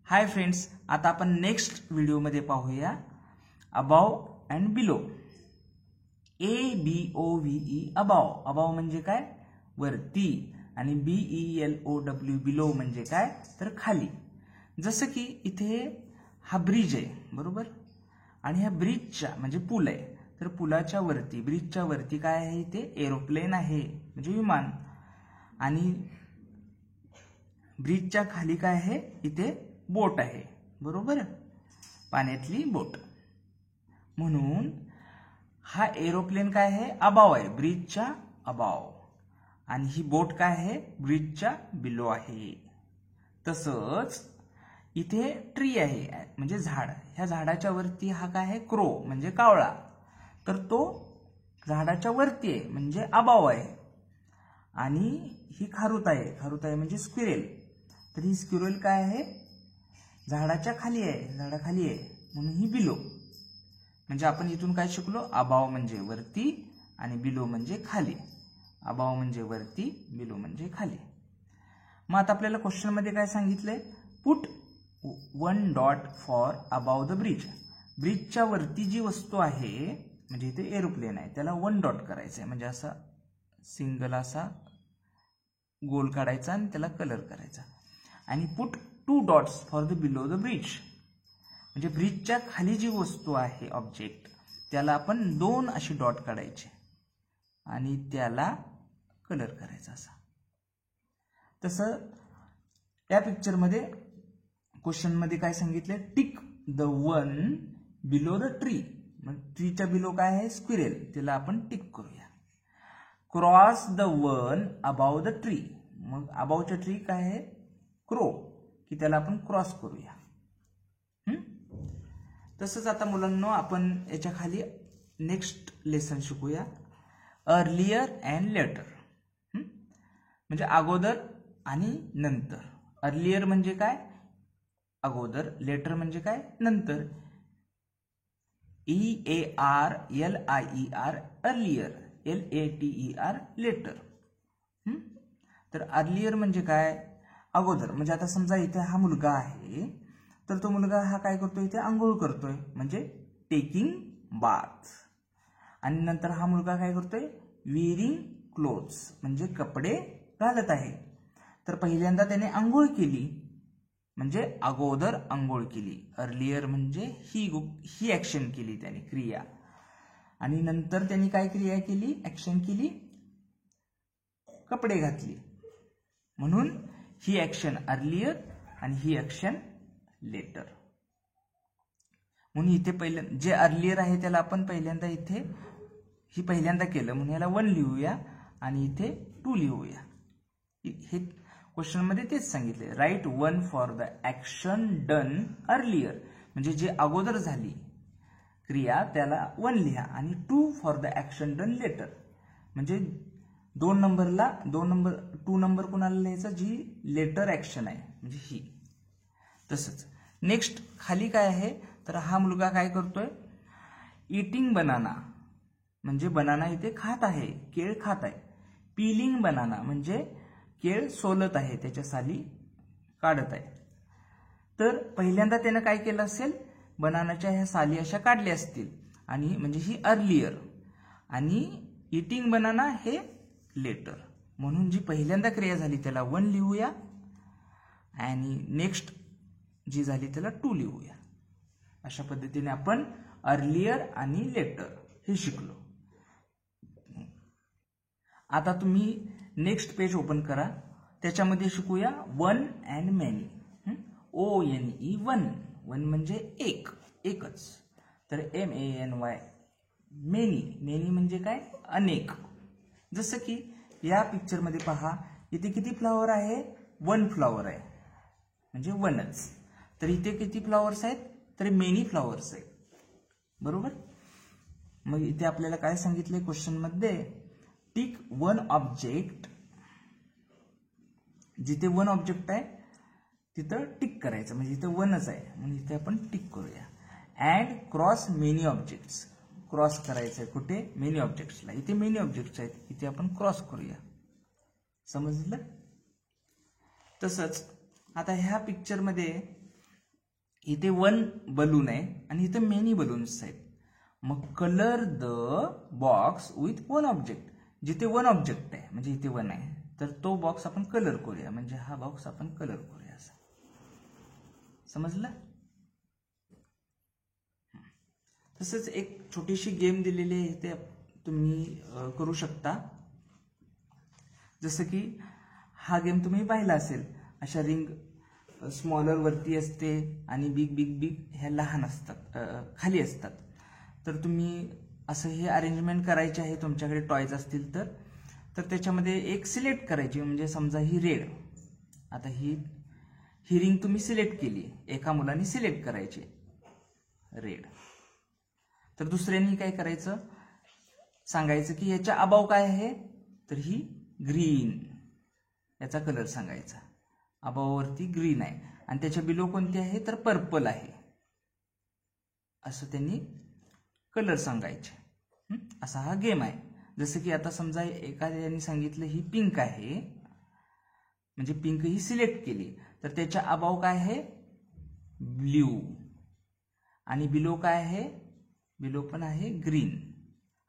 Hi friends, आता आपण next व्हिडिओमध्ये पाहूया above and below. ABOVE above. Above म्हणजे काय? वरती. आणि BELOW बिलो म्हणजे काय? तर खाली. जसं की इथे हा ब्रिज आहे बरोबर, आणि ह्या ब्रिजच्या म्हणजे पूल आहे, तर पुलाच्या वरती ब्रिजच्या वरती काय आहे? इथे एरोप्लेन आहे म्हणजे विमान, आणि ब्रिजच्या खाली काय आहे? इथे बोट आहे बरोबर, पाण्यातली बोट. म्हणून हा एरोप्लेन काय आहे? अबाव आहे, ब्रिजच्या अबाव, आणि ही बोट काय आहे? ब्रिजच्या बिलो आहे. तसंच इथे ट्री आहे म्हणजे झाड, ह्या झाडाच्या वरती हा काय आहे? क्रो म्हणजे कावळा, तर तो झाडाच्या वरती आहे म्हणजे अबाव आहे. आणि ही खारुताई आहे, खारुताई म्हणजे स्क्विरेल, तर ही स्क्विरेल काय आहे? झाडाच्या खाली आहे, झाडाखाली आहे, म्हणून ही बिलो. म्हणजे आपण इथून काय शिकलो? अबाव म्हणजे वरती आणि बिलो म्हणजे खाली. अबाव म्हणजे वरती, बिलो म्हणजे खाली. मग आता आपल्याला क्वेश्चन मध्ये काय सांगितलंय? Put 1 dot for above the bridge. ब्रिजच्या वरती जी वस्तू आहे म्हणजे इथे एरोप्लेन आहे, त्याला 1 डॉट करायचं आहे, म्हणजे असा सिंगल असा गोल काढायचा आणि त्याला कलर करायचा. आणि put 2 dots for the below the bridge, म्हणजे ब्रिजच्या खाली जी वस्तू आहे ऑब्जेक्ट, त्याला आपण 2 अशी डॉट काढायचे आणि त्याला कलर करायचा असा. तसं त्या पिक्चरमध्ये क्वेश्चनमध्ये काय सांगितलंय? Tick the 1 below the tree. मग ट्रीच्या बिलो काय आहे? स्क्विरेल, त्याला आपण टिक करूया. Cross the 1 above the tree. मग अबावच्या ट्री काय आहे? क्रो, की त्याला आपण क्रॉस करूया. तसंच आता मुलांना आपण याच्या खाली नेक्स्ट लेसन शिकूया, अर्लियर अँड लेटर. म्हणजे अगोदर आणि नंतर. अर्लियर म्हणजे काय? अगोदर. लेटर म्हणजे काय? नंतर. EARLIER earlier, LATER later. तर अर्लियर म्हणजे काय? अगोदर. म्हणजे आता समजा इथे हा मुलगा आहे, तर तो मुलगा हा काय करतोय? इथे आंघोळ करतोय म्हणजे टेकिंग बाथ. आणि नंतर हा मुलगा काय करतोय? विअरिंग क्लोथ्स म्हणजे कपडे घालत आहे. तर पहिल्यांदा त्याने आंघोळ केली म्हणजे अगोदर आंघोळ केली. अर्लियर म्हणजे ही ऍक्शन केली त्याने, क्रिया. आणि नंतर त्यांनी काय क्रिया केली? ऍक्शन केली, कपडे घातली. म्हणून ही ऍक्शन अर्लियर आणि ही ऍक्शन लेटर. म्हणून इथे पहिल्यांदा जे अर्लियर आहे त्याला आपण पहिल्यांदा इथे ही पहिल्यांदा केलं म्हणून याला 1 लिहूया आणि इथे 2 लिहूया. हे क्वेश्चन मध्ये तेच सांगितले. Write 1 for the action done earlier, म्हणजे जे अगोदर झाली क्रिया त्याला 1 लिहा, आणि 2 for the action done later, म्हणजे 2 नंबर कोणाला लिहायचा? जी लेटर ऍक्शन आहे म्हणजे ही. तसंच नेक्स्ट खाली काय आहे? तर हा मुलगा काय करतोय? इटिंग बनाना, म्हणजे बनाना इथे खात आहे, केळ खात आहे. पीलिंग बनाना म्हणजे केळ सोलत आहे, त्याच्या साली काढत आहे. तर पहिल्यांदा त्यानं काय केलं असेल? बनानाच्या ह्या साली अशा काढल्या असतील, आणि म्हणजे ही अर्लियर, आणि इटिंग बनाना हे लेटर. म्हणून जी पहिल्यांदा क्रिया झाली त्याला 1 लिहूया, आणि नेक्स्ट जी झाली त्याला 2 लिहूया. अशा पद्धतीने आपण अर्लियर आणि लेटर हे शिकलो. आता तुम्ही नेक्स्ट पेज ओपन करा, त्याच्यामध्ये शिकूया 1 अँड मेनी. ONE 1 म्हणजे एक, एकच. तर MANY मेनी, मेनी म्हणजे काय? अनेक. जसं की या पिक्चर मध्ये पहा, इथे किती फ्लॉवर आहे? 1 फ्लॉवर आहे म्हणजे 1च. तर इथे किती फ्लॉवर्स आहेत? तर मेनी फ्लॉवर्स आहेत बरोबर. मग इथे आपल्याला काय सांगितले क्वेश्चन मध्ये? Tick 1 object. जिथे 1 ऑब्जेक्ट आहे तिथं टिक करायचं, म्हणजे इथे 1च आहे म्हणजे इथे आपण टिक करूया. And cross many objects. Cross करायचं आहे कुठे? मेनी ऑब्जेक्ट्सला. इथे मेनी ऑब्जेक्ट्स आहेत, इथे आपण क्रॉस करूया. समजलं? तसंच आता ह्या पिक्चर मध्ये इथे 1 बलून आहे आणि इथे मेनी बलून्स आहेत. मग colour the box with 1 object. जिथे 1 ऑब्जेक्ट आहे म्हणजे इथे 1 आहे तर तो बॉक्स आपण कलर करूया. म्हणजे हा बॉक्स आपण कलर करूया असं. समजलं? तसंच एक छोटीशी गेम दिलेली आहे ते तुम्ही करू शकता. जसं की हा गेम तुम्ही पाहिला असेल. अशा रिंग स्मॉलर वरती असते आणि बिग बिग बिग ह्या लहान असतात, खाली असतात. तर तुम्ही असं हे अरेंजमेंट करायचे आहे. तुमच्याकडे टॉयज असतील तर त्याच्यामध्ये एक सिलेक्ट करायची. म्हणजे समजा ही रेड. आता ही रिंग तुम्ही सिलेक्ट केली. एका मुलाने सिलेक्ट करायची रेड. तर दुसऱ्यांनी काय करायचं, सांगायचं की याच्या अबाव काय आहे. तर ही ग्रीन, याचा कलर सांगायचा. अबाववरती ग्रीन आहे आणि त्याच्या बिलो कोणती आहे तर पर्पल आहे. असं त्यांनी कलर सांगायचे. असा हा गेम आहे. जसं की आता समजा एखाद्याने सांगितलं ही पिंक आहे, म्हणजे पिंक ही सिलेक्ट केली तर त्याच्या अबाव काय आहे ब्ल्यू आणि बिलो काय आहे, बिलो पण आहे ग्रीन.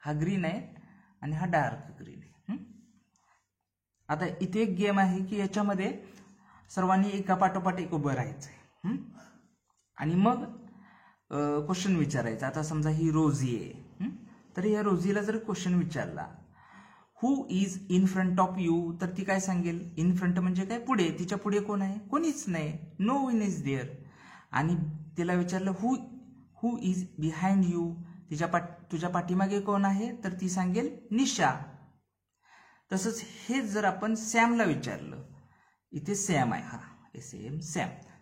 हा ग्रीन आहे आणि हा डार्क ग्रीन आहे. आता इथे एक गेम आहे की याच्यामध्ये सर्वांनी एका पाठोपाठ एक उभं राहायचंय आणि मग क्वेश्चन विचारायचा. आता समजा ही रोजी आहे तर या रोजीला जर क्वेश्चन विचारला who is in front of you, तर ती काय सांगेल. इन फ्रंट म्हणजे काय, पुढे. तिच्या पुढे कोण आहे, कोणीच नाही. No one is there. आणि तिला विचारलं हु इज बिहाइंड यू, तुझ्या पाठीमागे कोण आहे, तर ती सांगेल निशा. तसंच हे जर आपण सॅमला विचारलं, इथे सॅम आहे, हा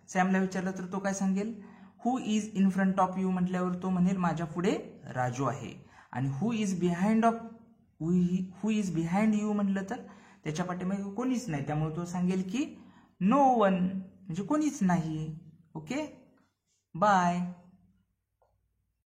सॅमला विचारलं तर तो काय सांगेल who is in front of you म्हटल्यावर तो म्हणेल माझ्या पुढे राजू आहे. आणि हु इज बिहाइंड यू म्हटलं तर त्याच्या पाठीमागे कोणीच नाही, त्यामुळे तो सांगेल की नो वन, म्हणजे कोणीच नाही. Okay, bye.